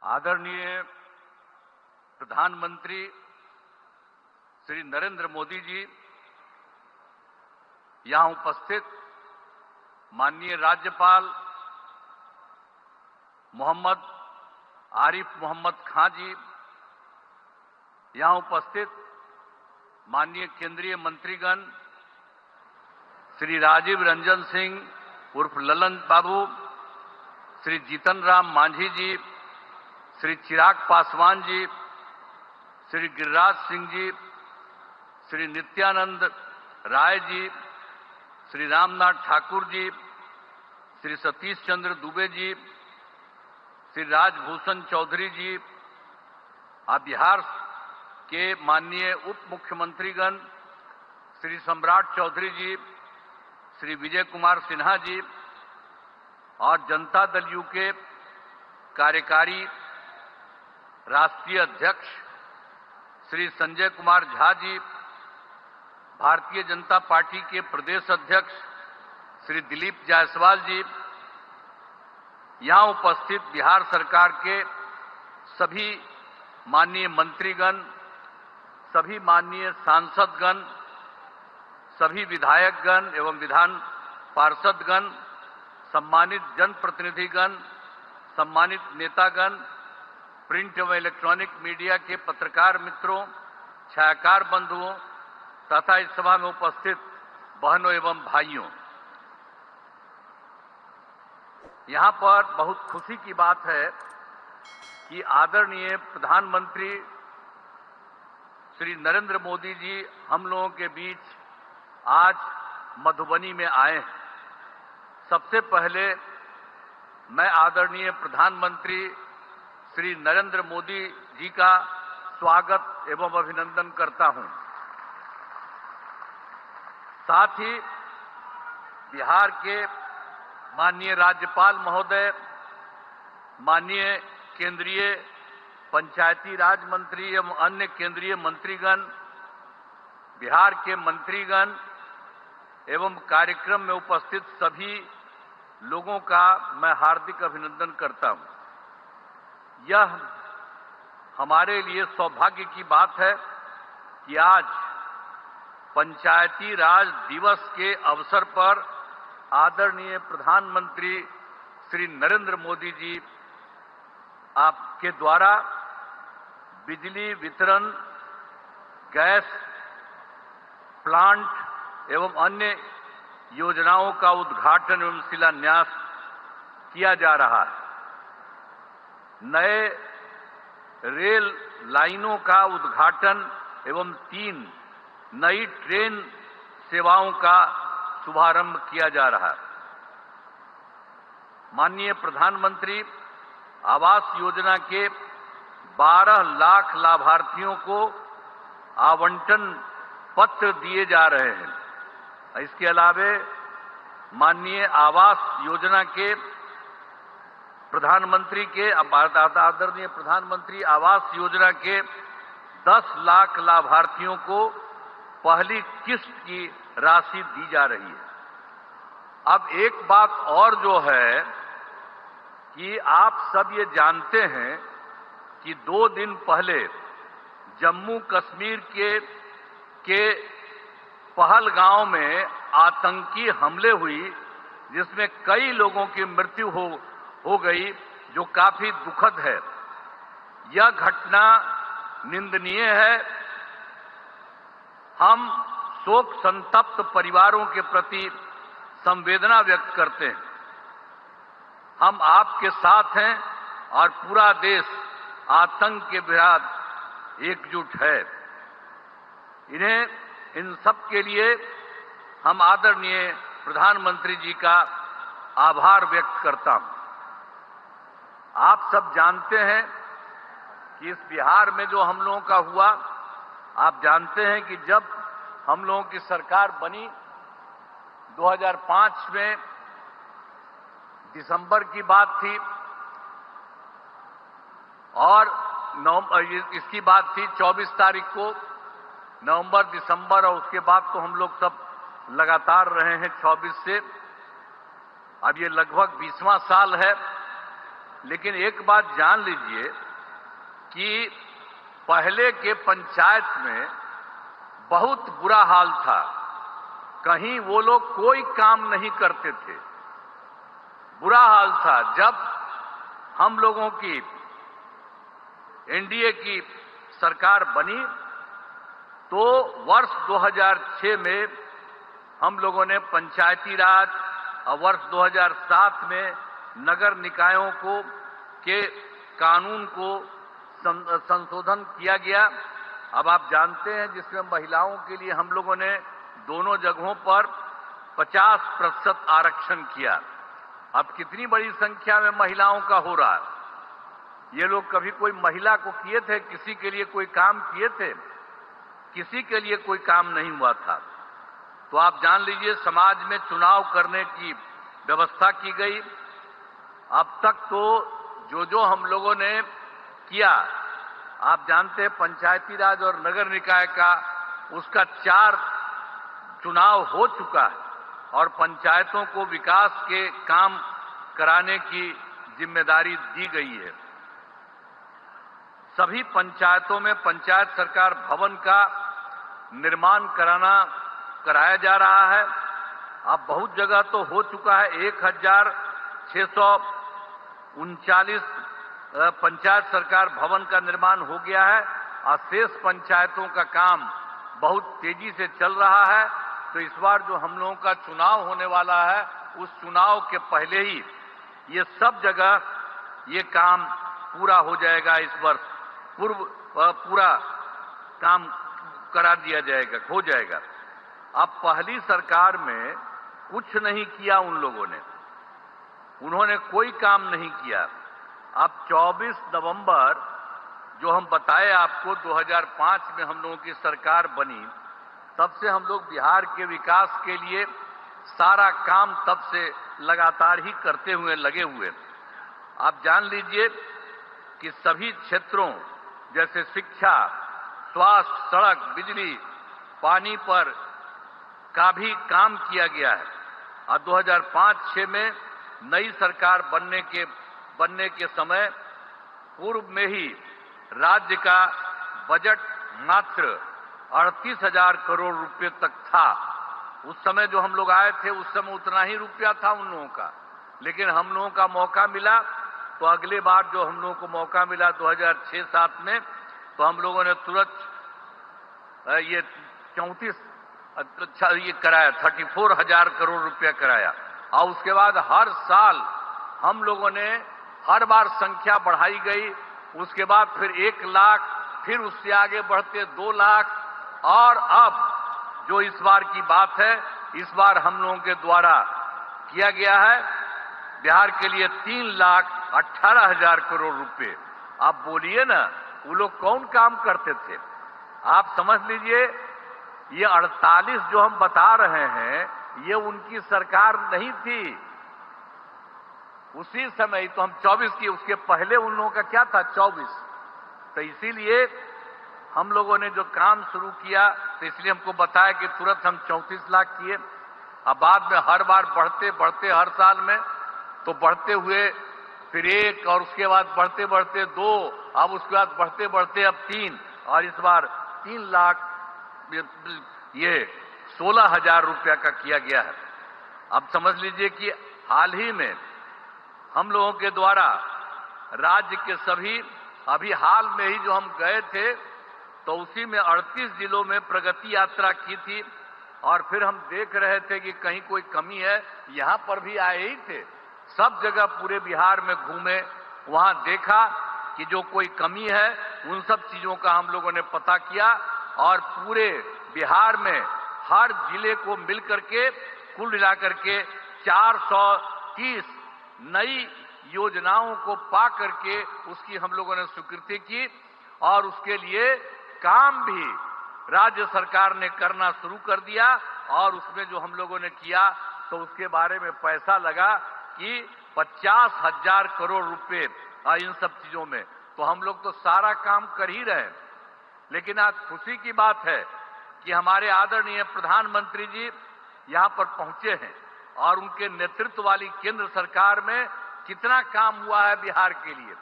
आदरणीय प्रधानमंत्री श्री नरेंद्र मोदी जी, यहाँ उपस्थित माननीय राज्यपाल मोहम्मद आरिफ मोहम्मद खां जी, यहाँ उपस्थित माननीय केंद्रीय मंत्रीगण श्री राजीव रंजन सिंह उर्फ ललन बाबू, श्री जीतन राम मांझी जी, श्री चिराग पासवान जी, श्री गिरिराज सिंह जी, श्री नित्यानंद राय जी, श्री रामनाथ ठाकुर जी, श्री सतीश चंद्र दुबे जी, श्री राजभूषण चौधरी जी, बिहार के माननीय उप मुख्यमंत्रीगण श्री सम्राट चौधरी जी, श्री विजय कुमार सिन्हा जी और जनता दल यू के कार्यकारी राष्ट्रीय अध्यक्ष श्री संजय कुमार झा जी, भारतीय जनता पार्टी के प्रदेश अध्यक्ष श्री दिलीप जायसवाल जी, यहाँ उपस्थित बिहार सरकार के सभी माननीय मंत्रीगण, सभी माननीय सांसदगण, सभी विधायकगण एवं विधान पार्षदगण, सम्मानित जनप्रतिनिधिगण, सम्मानित नेतागण, प्रिंट एवं इलेक्ट्रॉनिक मीडिया के पत्रकार मित्रों, छायाकार बंधुओं तथा इस सभा में उपस्थित बहनों एवं भाइयों, यहाँ पर बहुत खुशी की बात है कि आदरणीय प्रधानमंत्री श्री नरेंद्र मोदी जी हम लोगों के बीच आज मधुबनी में आए हैं। सबसे पहले मैं आदरणीय प्रधानमंत्री श्री नरेंद्र मोदी जी का स्वागत एवं अभिनंदन करता हूं। साथ ही बिहार के माननीय राज्यपाल महोदय, माननीय केंद्रीय पंचायती राज मंत्री एवं अन्य केंद्रीय मंत्रीगण, बिहार के मंत्रीगण एवं कार्यक्रम में उपस्थित सभी लोगों का मैं हार्दिक अभिनंदन करता हूं। यह हमारे लिए सौभाग्य की बात है कि आज पंचायती राज दिवस के अवसर पर आदरणीय प्रधानमंत्री श्री नरेंद्र मोदी जी आपके द्वारा बिजली वितरण, गैस प्लांट एवं अन्य योजनाओं का उद्घाटन एवं शिलान्यास किया जा रहा है। नए रेल लाइनों का उद्घाटन एवं 3 नई ट्रेन सेवाओं का शुभारंभ किया जा रहा है। माननीय प्रधानमंत्री आवास योजना के 12 लाख लाभार्थियों को आवंटन पत्र दिए जा रहे हैं। इसके अलावे माननीय आवास योजना के प्रधानमंत्री के आदरणीय प्रधानमंत्री आवास योजना के 10 लाख लाभार्थियों को पहली किस्त की राशि दी जा रही है। अब एक बात और जो है कि आप सब ये जानते हैं कि 2 दिन पहले जम्मू कश्मीर के पहलगांव में आतंकी हमले हुई, जिसमें कई लोगों की मृत्यु हो गई, जो काफी दुखद है। यह घटना निंदनीय है। हम शोक संतप्त परिवारों के प्रति संवेदना व्यक्त करते हैं। हम आपके साथ हैं और पूरा देश आतंक के विरुद्ध एकजुट है। इन सब के लिए हम आदरणीय प्रधानमंत्री जी का आभार व्यक्त करता हूं। आप सब जानते हैं कि इस बिहार में जो हम लोगों का हुआ, आप जानते हैं कि जब हम लोगों की सरकार बनी 2005 में दिसंबर की बात थी और इसकी बात थी 24 तारीख को, नवंबर, दिसंबर, और उसके बाद तो हम लोग सब लगातार रहे हैं 24 से। अब ये लगभग 20वां साल है लेकिन एक बात जान लीजिए कि पहले के पंचायत में बहुत बुरा हाल था। कहीं वो लोग कोई काम नहीं करते थे, बुरा हाल था। जब हम लोगों की एनडीए की सरकार बनी तो वर्ष 2006 में हम लोगों ने पंचायती राज और वर्ष 2007 में नगर निकायों को के कानून को संशोधन किया गया। अब आप जानते हैं जिसमें महिलाओं के लिए हम लोगों ने दोनों जगहों पर 50% आरक्षण किया। अब कितनी बड़ी संख्या में महिलाओं का हो रहा है। ये लोग कभी कोई महिला को किए थे, किसी के लिए कोई काम किए थे? किसी के लिए कोई काम नहीं हुआ था। तो आप जान लीजिए समाज में चुनाव करने की व्यवस्था की गई। अब तक तो जो हम लोगों ने किया, आप जानते हैं पंचायती राज और नगर निकाय का उसका 4 चुनाव हो चुका है और पंचायतों को विकास के काम कराने की जिम्मेदारी दी गई है। सभी पंचायतों में पंचायत सरकार भवन का निर्माण कराया जा रहा है। अब बहुत जगह तो हो चुका है। 1639 पंचायत सरकार भवन का निर्माण हो गया है और शेष पंचायतों का काम बहुत तेजी से चल रहा है। तो इस बार जो हम लोगों का चुनाव होने वाला है, उस चुनाव के पहले ही ये सब जगह ये काम पूरा हो जाएगा। इस वर्ष पूरा काम करा दिया जाएगा, हो जाएगा। अब पहली सरकार में कुछ नहीं किया उन लोगों ने, उन्होंने कोई काम नहीं किया। अब 24 नवंबर जो हम बताए आपको 2005 में हम लोगों की सरकार बनी, तब से हम लोग बिहार के विकास के लिए सारा काम तब से लगातार ही करते हुए लगे हुए। आप जान लीजिए कि सभी क्षेत्रों जैसे शिक्षा, स्वास्थ्य, सड़क, बिजली, पानी पर का भी काम किया गया है। और 2005-06 में नई सरकार बनने के समय पूर्व में ही राज्य का बजट मात्र 38,000 करोड़ रुपए तक था। उस समय जो हम लोग आए थे उस समय उतना ही रुपया था उन लोगों का। लेकिन हम लोगों का मौका मिला तो अगले बार जो हम लोगों को मौका मिला 2006-07 में, तो हम लोगों ने तुरंत ये 34,000 करोड़ रुपया कराया। और उसके बाद हर साल हम लोगों ने हर बार संख्या बढ़ाई गई। उसके बाद फिर 1 लाख, फिर उससे आगे बढ़ते 2 लाख, और अब जो इस बार की बात है, इस बार हम लोगों के द्वारा किया गया है बिहार के लिए 3,18,000 करोड़ रुपए। आप बोलिए ना, वो लोग कौन काम करते थे? आप समझ लीजिए, ये 48 जो हम बता रहे हैं, ये उनकी सरकार नहीं थी। उसी समय तो हम 24 की, उसके पहले उन लोगों का क्या था 24। तो इसीलिए हम लोगों ने जो काम शुरू किया, तो इसलिए हमको बताया कि तुरंत हम 34 लाख किए। अब बाद में हर बार बढ़ते बढ़ते हर साल में तो बढ़ते हुए फिर 1, और उसके बाद बढ़ते बढ़ते 2, अब उसके बाद बढ़ते बढ़ते अब 3, और इस बार 3 लाख ये 16,000 रुपया का किया गया है। अब समझ लीजिए कि हाल ही में हम लोगों के द्वारा राज्य के सभी, अभी हाल में ही जो हम गए थे तो उसी में 38 जिलों में प्रगति यात्रा की थी, और फिर हम देख रहे थे कि कहीं कोई कमी है। यहां पर भी आए ही थे, सब जगह पूरे बिहार में घूमे, वहां देखा कि जो कोई कमी है उन सब चीजों का हम लोगों ने पता किया, और पूरे बिहार में हर जिले को मिलकर के कुल मिलाकर के 430 नई योजनाओं को पा करके उसकी हम लोगों ने स्वीकृति की, और उसके लिए काम भी राज्य सरकार ने करना शुरू कर दिया। और उसमें जो हम लोगों ने किया तो उसके बारे में पैसा लगा कि 50,000 करोड़ रुपए इन सब चीजों में। तो हम लोग तो सारा काम कर ही रहे हैं। लेकिन आज खुशी की बात है कि हमारे आदरणीय प्रधानमंत्री जी यहां पर पहुंचे हैं, और उनके नेतृत्व वाली केंद्र सरकार में कितना काम हुआ है बिहार के लिए।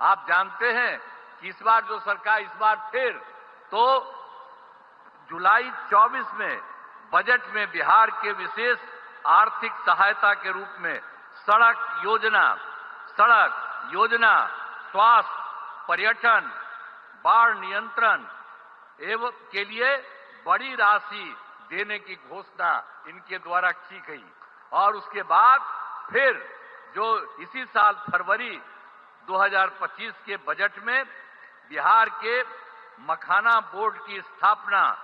आप जानते हैं कि इस बार जो सरकार, इस बार फिर तो जुलाई 24 में बजट में बिहार के विशेष आर्थिक सहायता के रूप में सड़क योजना, स्वास्थ्य, पर्यटन, बाढ़ नियंत्रण एवं के लिए बड़ी राशि देने की घोषणा इनके द्वारा की गई। और उसके बाद फिर जो इसी साल फरवरी 2025 के बजट में बिहार के मखाना बोर्ड की स्थापना,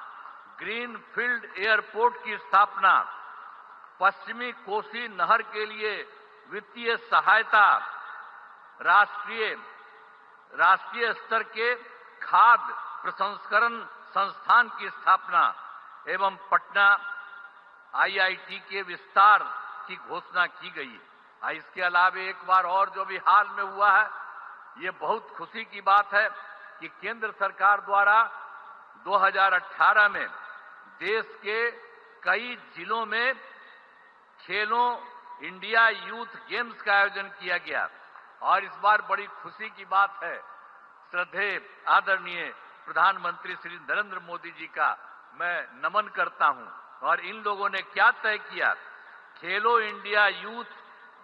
ग्रीन फील्ड एयरपोर्ट की स्थापना, पश्चिमी कोसी नहर के लिए वित्तीय सहायता, राष्ट्रीय स्तर के खाद्य प्रसंस्करण संस्थान की स्थापना एवं पटना IIT के विस्तार की घोषणा की गई है। इसके अलावा एक बार और जो भी हाल में हुआ है, ये बहुत खुशी की बात है कि केंद्र सरकार द्वारा 2018 में देश के कई जिलों में खेलो इंडिया यूथ गेम्स का आयोजन किया गया। और इस बार बड़ी खुशी की बात है, श्रद्धेय आदरणीय प्रधानमंत्री श्री नरेंद्र मोदी जी का मैं नमन करता हूं। और इन लोगों ने क्या तय किया, खेलो इंडिया यूथ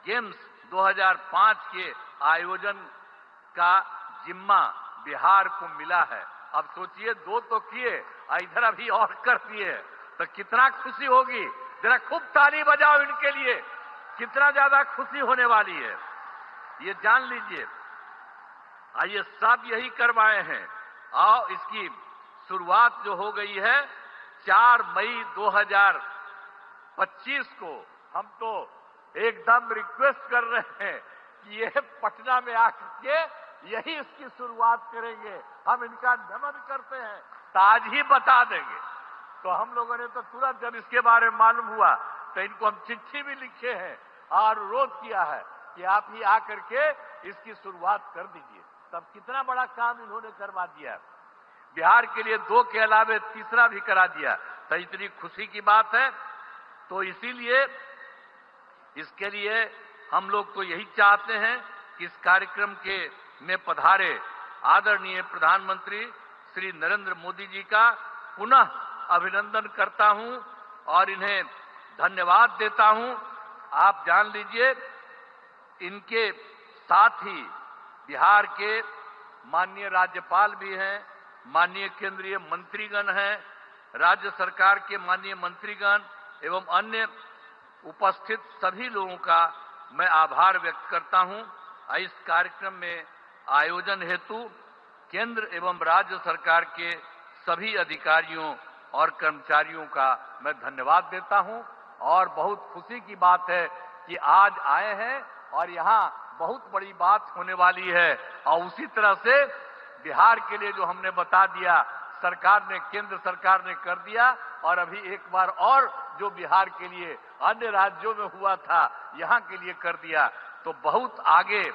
गेम्स 2005 के आयोजन का जिम्मा बिहार को मिला है। अब सोचिए, 2 तो किए, इधर अभी और कर दिए, तो कितना खुशी होगी। जरा खूब ताली बजाओ इनके लिए, कितना ज्यादा खुशी होने वाली है, ये जान लीजिए। ये सब यही करवाए हैं। और इसकी शुरुआत जो हो गई है 4 मई 2025 को, हम तो एकदम रिक्वेस्ट कर रहे हैं कि ये पटना में आकर के यही इसकी शुरुआत करेंगे। हम इनका नमन करते हैं, तो आज ही बता देंगे। तो हम लोगों ने तो तुरंत जब इसके बारे में मालूम हुआ तो इनको हम चिट्ठी भी लिखे हैं और अनुरोध किया है कि आप ही आकर के इसकी शुरुआत कर दीजिए। तब कितना बड़ा काम इन्होंने करवा दिया, बिहार के लिए 2 के अलावे तीसरा भी करा दिया। तो इतनी खुशी की बात है। तो इसीलिए इसके लिए हम लोग तो यही चाहते हैं कि इस कार्यक्रम के में पधारे आदरणीय प्रधानमंत्री श्री नरेंद्र मोदी जी का पुनः अभिनंदन करता हूं और इन्हें धन्यवाद देता हूं। आप जान लीजिए, इनके साथ ही बिहार के माननीय राज्यपाल भी हैं, माननीय केंद्रीय मंत्रीगण हैं, राज्य सरकार के माननीय मंत्रीगण एवं अन्य उपस्थित सभी लोगों का मैं आभार व्यक्त करता हूं। इस कार्यक्रम में आयोजन हेतु केंद्र एवं राज्य सरकार के सभी अधिकारियों और कर्मचारियों का मैं धन्यवाद देता हूं। और बहुत खुशी की बात है कि आज आए हैं और यहां बहुत बड़ी बात होने वाली है। और उसी तरह से बिहार के लिए जो हमने बता दिया, सरकार ने, केंद्र सरकार ने कर दिया। और अभी एक बार और जो बिहार के लिए अन्य राज्यों में हुआ था, यहां के लिए कर दिया, तो बहुत आगे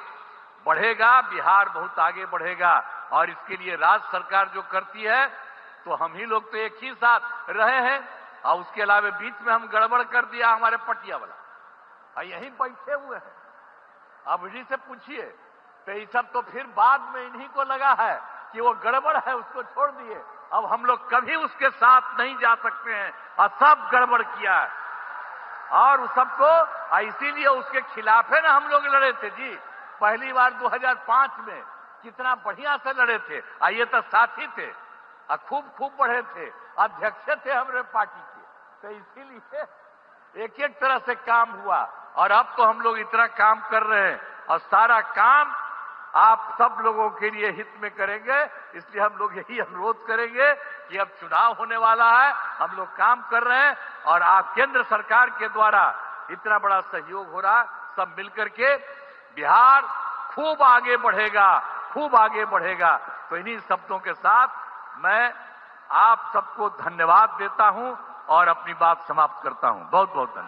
बढ़ेगा, बिहार बहुत आगे बढ़ेगा। और इसके लिए राज्य सरकार जो करती है, तो हम ही लोग तो एक ही साथ रहे हैं। और उसके अलावा बीच में हम गड़बड़ कर दिया, हमारे पटिया वाला यहीं बैठे हुए हैं। अब इन्हीं से पूछिए, तो ये सब तो फिर बाद में इन्हीं को लगा है कि वो गड़बड़ है, उसको छोड़ दिए। अब हम लोग कभी उसके साथ नहीं जा सकते हैं और सब गड़बड़ किया है। और उस सबको इसीलिए उसके खिलाफ है ना हम लोग लड़े थे जी। पहली बार 2005 में कितना बढ़िया से लड़े थे। ये तो साथी थे, खूब बढ़े थे, अध्यक्ष थे हमारे पार्टी के। तो इसीलिए एक एक तरह से काम हुआ। और अब तो हम लोग इतना काम कर रहे हैं और सारा काम आप सब लोगों के लिए हित में करेंगे। इसलिए हम लोग यही अनुरोध करेंगे कि अब चुनाव होने वाला है, हम लोग काम कर रहे हैं और आप केंद्र सरकार के द्वारा इतना बड़ा सहयोग हो रहा, सब मिलकर के बिहार खूब आगे बढ़ेगा, खूब आगे बढ़ेगा। तो इन्हीं शब्दों के साथ मैं आप सबको धन्यवाद देता हूं और अपनी बात समाप्त करता हूं। बहुत बहुत धन्यवाद।